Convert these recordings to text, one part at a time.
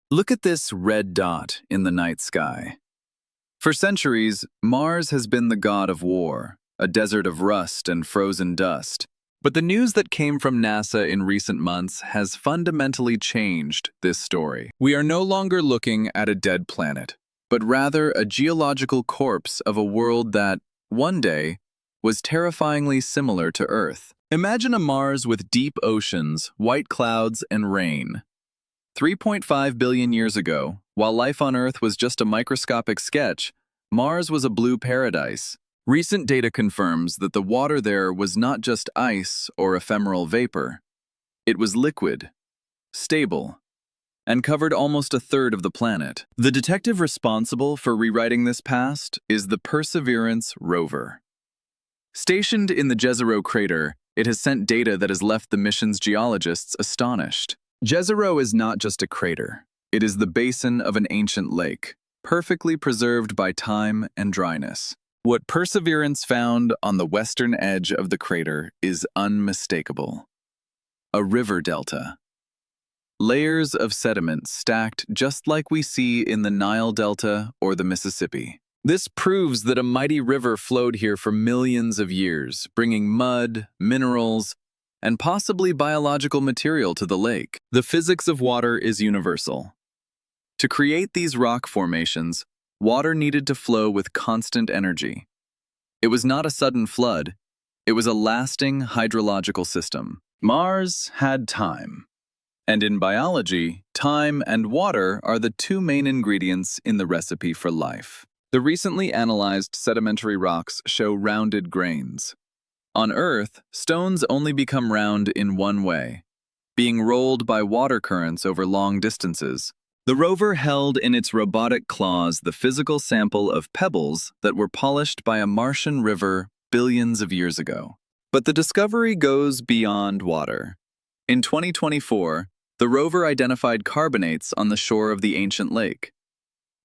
Look at this red dot in the night sky. For centuries, Mars has been the god of war, a desert of rust and frozen dust. But the news that came from NASA in recent months has fundamentally changed this story. We are no longer looking at a dead planet, but rather a geological corpse of a world that, one day, was terrifyingly similar to Earth. Imagine a Mars with deep oceans, white clouds, and rain. 3.5 billion years ago, while life on Earth was just a microscopic sketch, Mars was a blue paradise. Recent data confirms that the water there was not just ice or ephemeral vapor. It was liquid, stable, and covered almost a third of the planet. The detective responsible for rewriting this past is the Perseverance rover. Stationed in the Jezero crater, it has sent data that has left the mission's geologists astonished. Jezero is not just a crater. It is the basin of an ancient lake, perfectly preserved by time and dryness. What Perseverance found on the western edge of the crater is unmistakable. A river delta. Layers of sediment stacked just like we see in the Nile Delta or the Mississippi. This proves that a mighty river flowed here for millions of years, bringing mud, minerals, and possibly biological material to the lake. The physics of water is universal. To create these rock formations, water needed to flow with constant energy. It was not a sudden flood, it was a lasting hydrological system. Mars had time. And in biology, time and water are the two main ingredients in the recipe for life. The recently analyzed sedimentary rocks show rounded grains. On Earth, stones only become round in one way, being rolled by water currents over long distances. The rover held in its robotic claws the physical sample of pebbles that were polished by a Martian river billions of years ago. But the discovery goes beyond water. In 2024, the rover identified carbonates on the shore of the ancient lake.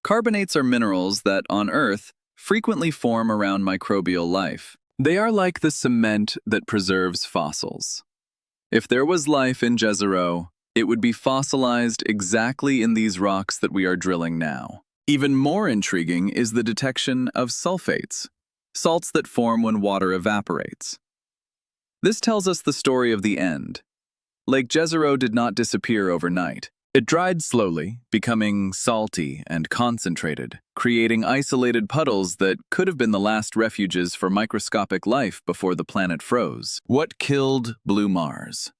Carbonates are minerals that, on Earth, frequently form around microbial life. They are like the cement that preserves fossils. If there was life in Jezero, it would be fossilized exactly in these rocks that we are drilling now. Even more intriguing is the detection of sulfates, salts that form when water evaporates. This tells us the story of the end. Lake Jezero did not disappear overnight. It dried slowly, becoming salty and concentrated, creating isolated puddles that could have been the last refuges for microscopic life before the planet froze. What killed Blue Mars?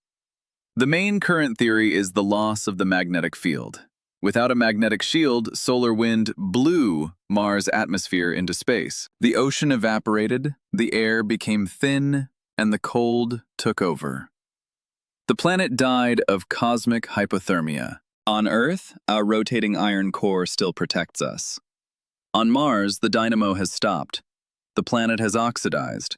The main current theory is the loss of the magnetic field. Without a magnetic shield, solar wind blew Mars' atmosphere into space. The ocean evaporated, the air became thin, and the cold took over. The planet died of cosmic hypothermia. On Earth, our rotating iron core still protects us. On Mars, the dynamo has stopped. The planet has oxidized.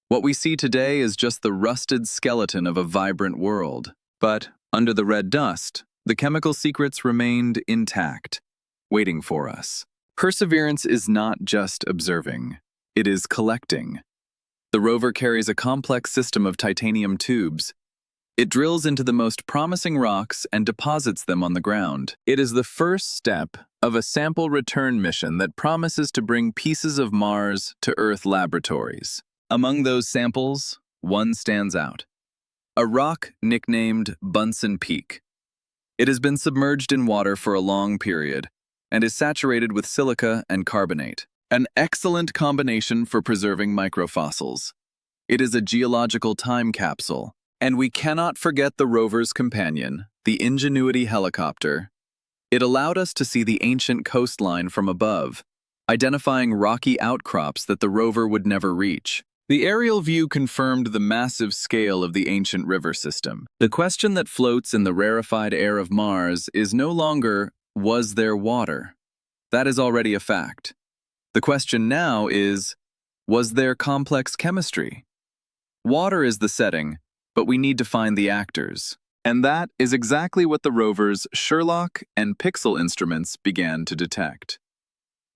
What we see today is just the rusted skeleton of a vibrant world. But under the red dust, the chemical secrets remained intact, waiting for us. Perseverance is not just observing. It is collecting. The rover carries a complex system of titanium tubes. It drills into the most promising rocks and deposits them on the ground. It is the first step of a sample return mission that promises to bring pieces of Mars to Earth laboratories. Among those samples, one stands out. A rock nicknamed Bunsen Peak. It has been submerged in water for a long period and is saturated with silica and carbonate, an excellent combination for preserving microfossils. It is a geological time capsule. And we cannot forget the rover's companion, the Ingenuity helicopter. It allowed us to see the ancient coastline from above, identifying rocky outcrops that the rover would never reach. The aerial view confirmed the massive scale of the ancient river system. The question that floats in the rarefied air of Mars is no longer, was there water? That is already a fact. The question now is, was there complex chemistry? Water is the setting, but we need to find the actors. And that is exactly what the rover's Sherlock and Pixel instruments began to detect.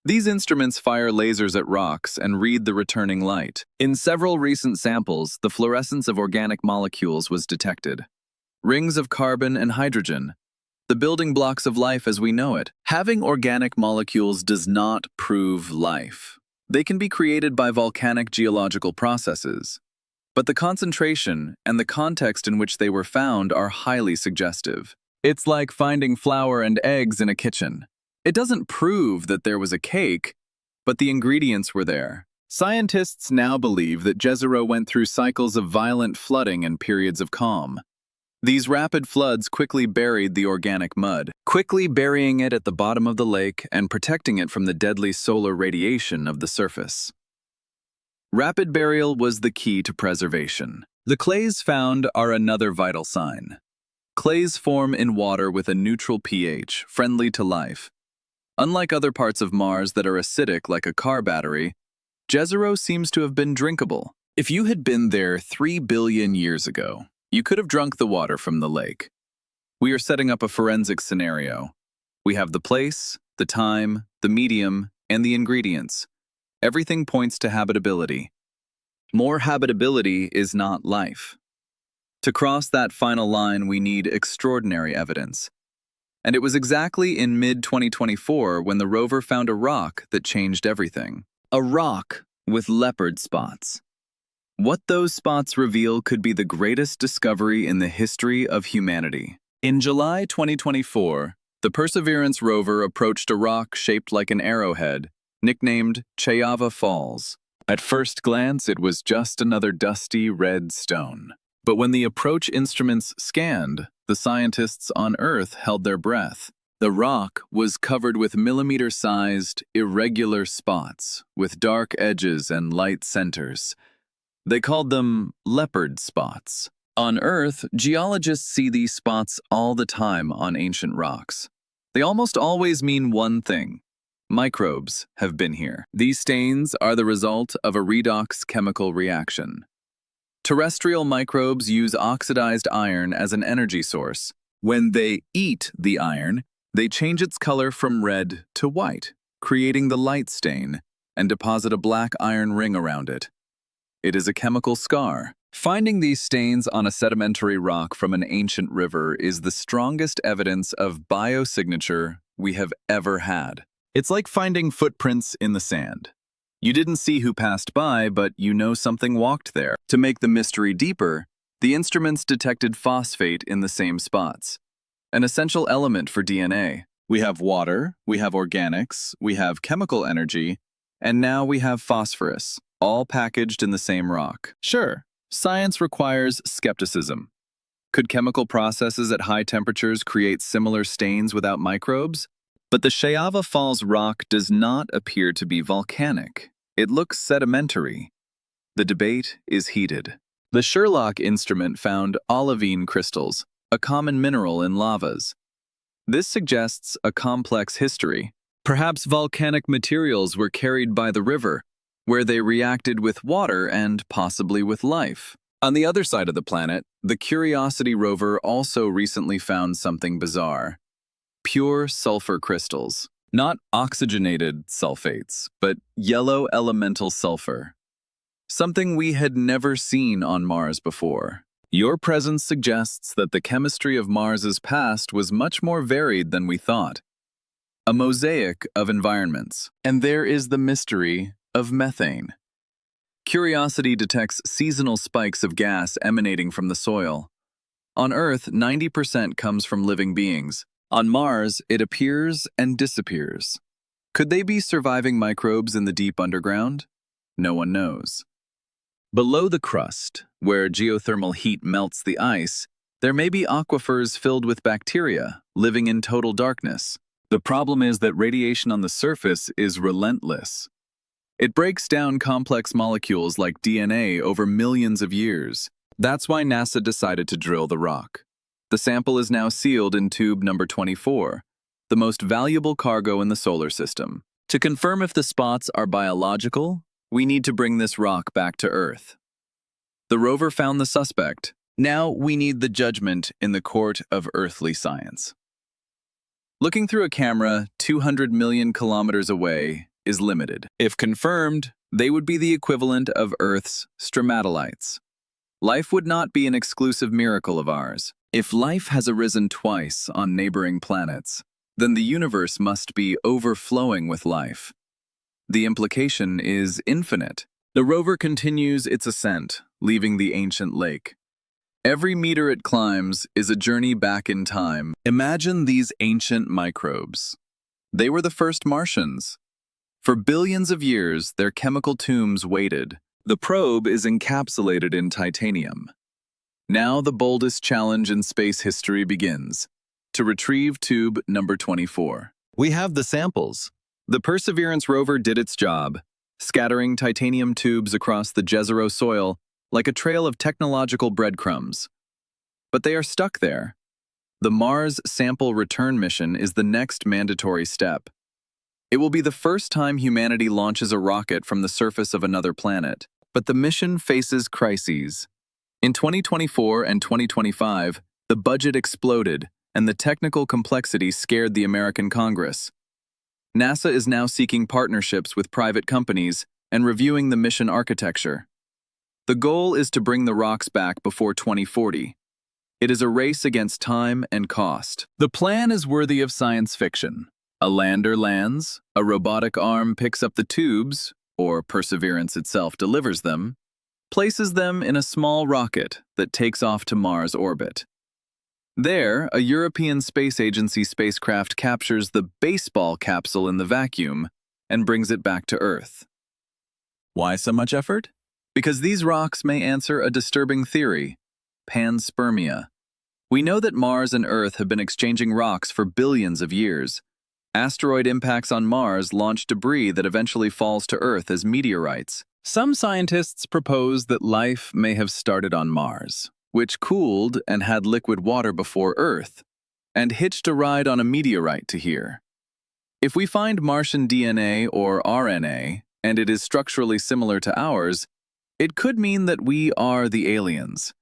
These instruments fire lasers at rocks and read the returning light. In several recent samples, the fluorescence of organic molecules was detected. Rings of carbon and hydrogen, the building blocks of life as we know it. Having organic molecules does not prove life. They can be created by volcanic geological processes, but the concentration and the context in which they were found are highly suggestive. It's like finding flour and eggs in a kitchen. It doesn't prove that there was a cake, but the ingredients were there. Scientists now believe that Jezero went through cycles of violent flooding and periods of calm. These rapid floods quickly buried the organic mud, quickly burying it at the bottom of the lake and protecting it from the deadly solar radiation of the surface. Rapid burial was the key to preservation. The clays found are another vital sign. Clays form in water with a neutral pH, friendly to life. Unlike other parts of Mars that are acidic like a car battery, Jezero seems to have been drinkable. If you had been there 3 billion years ago, you could have drunk the water from the lake. We are setting up a forensic scenario. We have the place, the time, the medium, and the ingredients. Everything points to habitability. More habitability is not life. To cross that final line, we need extraordinary evidence. And it was exactly in mid-2024 when the rover found a rock that changed everything. A rock with leopard spots. What those spots reveal could be the greatest discovery in the history of humanity. In July 2024, the Perseverance rover approached a rock shaped like an arrowhead, nicknamed Chayava Falls. At first glance, it was just another dusty red stone. But when the approach instruments scanned, the scientists on Earth held their breath. The rock was covered with millimeter-sized, irregular spots, with dark edges and light centers. They called them leopard spots. On Earth, geologists see these spots all the time on ancient rocks. They almost always mean one thing. Microbes have been here. These stains are the result of a redox chemical reaction. Terrestrial microbes use oxidized iron as an energy source. When they eat the iron, they change its color from red to white, creating the light stain, and deposit a black iron ring around it. It is a chemical scar. Finding these stains on a sedimentary rock from an ancient river is the strongest evidence of biosignature we have ever had. It's like finding footprints in the sand. You didn't see who passed by, but you know something walked there. To make the mystery deeper, the instruments detected phosphate in the same spots, an essential element for DNA. We have water, we have organics, we have chemical energy, and now we have phosphorus, all packaged in the same rock. Sure, science requires skepticism. Could chemical processes at high temperatures create similar stains without microbes? But the Chayava Falls rock does not appear to be volcanic. It looks sedimentary. The debate is heated. The Sherlock instrument found olivine crystals, a common mineral in lavas. This suggests a complex history. Perhaps volcanic materials were carried by the river, where they reacted with water and possibly with life. On the other side of the planet, the Curiosity rover also recently found something bizarre. Pure sulfur crystals. Not oxygenated sulfates, but yellow elemental sulfur. Something we had never seen on Mars before. Your presence suggests that the chemistry of Mars's past was much more varied than we thought. A mosaic of environments. And there is the mystery of methane. Curiosity detects seasonal spikes of gas emanating from the soil. On Earth, 90% comes from living beings. On Mars, it appears and disappears. Could they be surviving microbes in the deep underground? No one knows. Below the crust, where geothermal heat melts the ice, there may be aquifers filled with bacteria, living in total darkness. The problem is that radiation on the surface is relentless. It breaks down complex molecules like DNA over millions of years. That's why NASA decided to drill the rock. The sample is now sealed in tube number 24, the most valuable cargo in the solar system. To confirm if the spots are biological, we need to bring this rock back to Earth. The rover found the suspect. Now we need the judgment in the court of earthly science. Looking through a camera 200 million kilometers away is limited. If confirmed, they would be the equivalent of Earth's stromatolites. Life would not be an exclusive miracle of ours. If life has arisen twice on neighboring planets, then the universe must be overflowing with life. The implication is infinite. The rover continues its ascent, leaving the ancient lake. Every meter it climbs is a journey back in time. Imagine these ancient microbes. They were the first Martians. For billions of years, their chemical tombs waited. The probe is encapsulated in titanium. Now the boldest challenge in space history begins, to retrieve tube number 24. We have the samples. The Perseverance rover did its job, scattering titanium tubes across the Jezero soil like a trail of technological breadcrumbs. But they are stuck there. The Mars sample return mission is the next mandatory step. It will be the first time humanity launches a rocket from the surface of another planet, but the mission faces crises. In 2024 and 2025, the budget exploded, and the technical complexity scared the American Congress. NASA is now seeking partnerships with private companies and reviewing the mission architecture. The goal is to bring the rocks back before 2040. It is a race against time and cost. The plan is worthy of science fiction. A lander lands, a robotic arm picks up the tubes, or Perseverance itself delivers them, places them in a small rocket that takes off to Mars orbit. There, a European Space Agency spacecraft captures the baseball capsule in the vacuum and brings it back to Earth. Why so much effort? Because these rocks may answer a disturbing theory: panspermia. We know that Mars and Earth have been exchanging rocks for billions of years. Asteroid impacts on Mars launch debris that eventually falls to Earth as meteorites. Some scientists propose that life may have started on Mars, which cooled and had liquid water before Earth, and hitched a ride on a meteorite to here. If we find Martian DNA or RNA, and it is structurally similar to ours, it could mean that we are the aliens.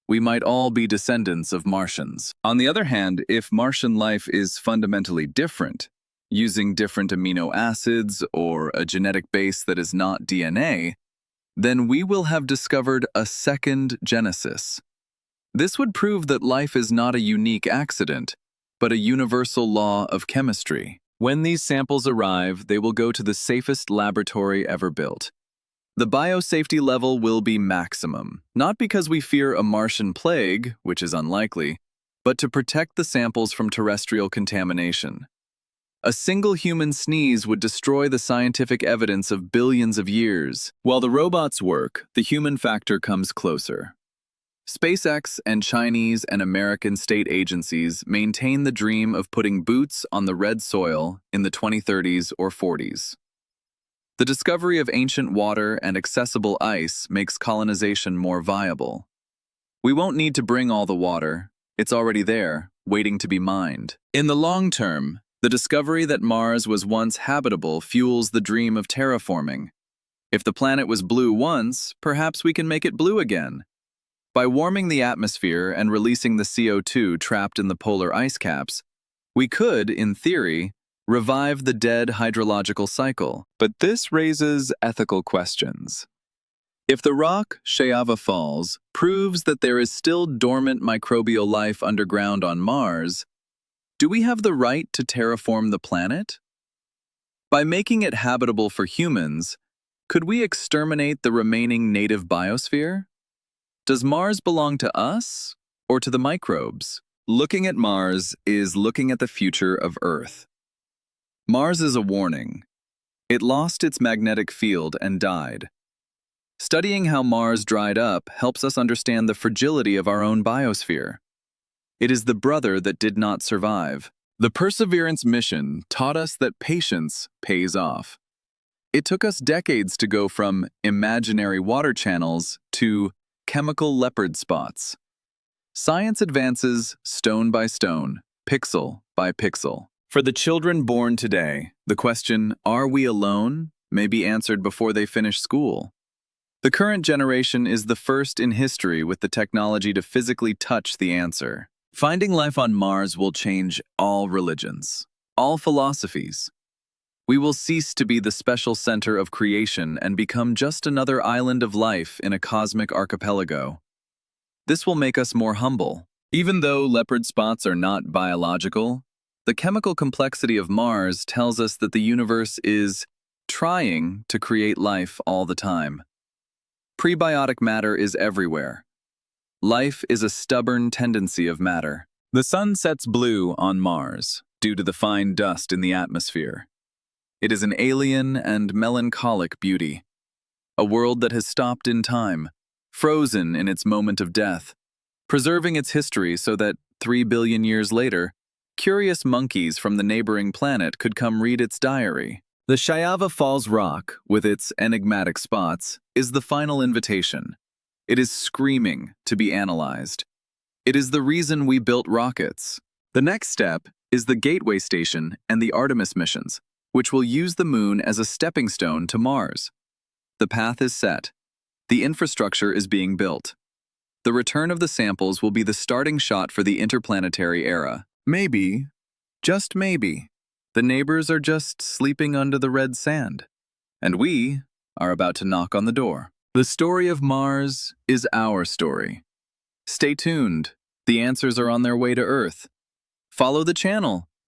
We might all be descendants of Martians. On the other hand, if Martian life is fundamentally different, using different amino acids or a genetic base that is not DNA, then we will have discovered a second genesis. This would prove that life is not a unique accident, but a universal law of chemistry. When these samples arrive, they will go to the safest laboratory ever built. The biosafety level will be maximum, not because we fear a Martian plague, which is unlikely, but to protect the samples from terrestrial contamination. A single human sneeze would destroy the scientific evidence of billions of years. While the robots work, the human factor comes closer. SpaceX and Chinese and American state agencies maintain the dream of putting boots on the red soil in the 2030s or 40s. The discovery of ancient water and accessible ice makes colonization more viable. We won't need to bring all the water. It's already there, waiting to be mined. In the long term, the discovery that Mars was once habitable fuels the dream of terraforming. If the planet was blue once, perhaps we can make it blue again. By warming the atmosphere and releasing the CO2 trapped in the polar ice caps, we could, in theory, revive the dead hydrological cycle. But this raises ethical questions. If the rock, Sheava Falls, proves that there is still dormant microbial life underground on Mars, do we have the right to terraform the planet? By making it habitable for humans, could we exterminate the remaining native biosphere? Does Mars belong to us or to the microbes? Looking at Mars is looking at the future of Earth. Mars is a warning. It lost its magnetic field and died. Studying how Mars dried up helps us understand the fragility of our own biosphere. It is the brother that did not survive. The Perseverance mission taught us that patience pays off. It took us decades to go from imaginary water channels to chemical leopard spots. Science advances stone by stone, pixel by pixel. For the children born today, the question, "Are we alone?" may be answered before they finish school. The current generation is the first in history with the technology to physically touch the answer. Finding life on Mars will change all religions, all philosophies. We will cease to be the special center of creation and become just another island of life in a cosmic archipelago. This will make us more humble, Even though leopard spots are not biological, the chemical complexity of Mars tells us that the universe is trying to create life all the time. Prebiotic matter is everywhere. Life is a stubborn tendency of matter. The sun sets blue on Mars due to the fine dust in the atmosphere. It is an alien and melancholic beauty, a world that has stopped in time, frozen in its moment of death, preserving its history so that 3 billion years later, curious monkeys from the neighboring planet could come read its diary. The Shayava Falls rock, with its enigmatic spots, is the final invitation. It is screaming to be analyzed. It is the reason we built rockets. The next step is the Gateway Station and the Artemis missions, which will use the moon as a stepping stone to Mars. The path is set. The infrastructure is being built. The return of the samples will be the starting shot for the interplanetary era. Maybe, just maybe, the neighbors are just sleeping under the red sand, and we are about to knock on the door. The story of Mars is our story. Stay tuned. The answers are on their way to Earth. Follow the channel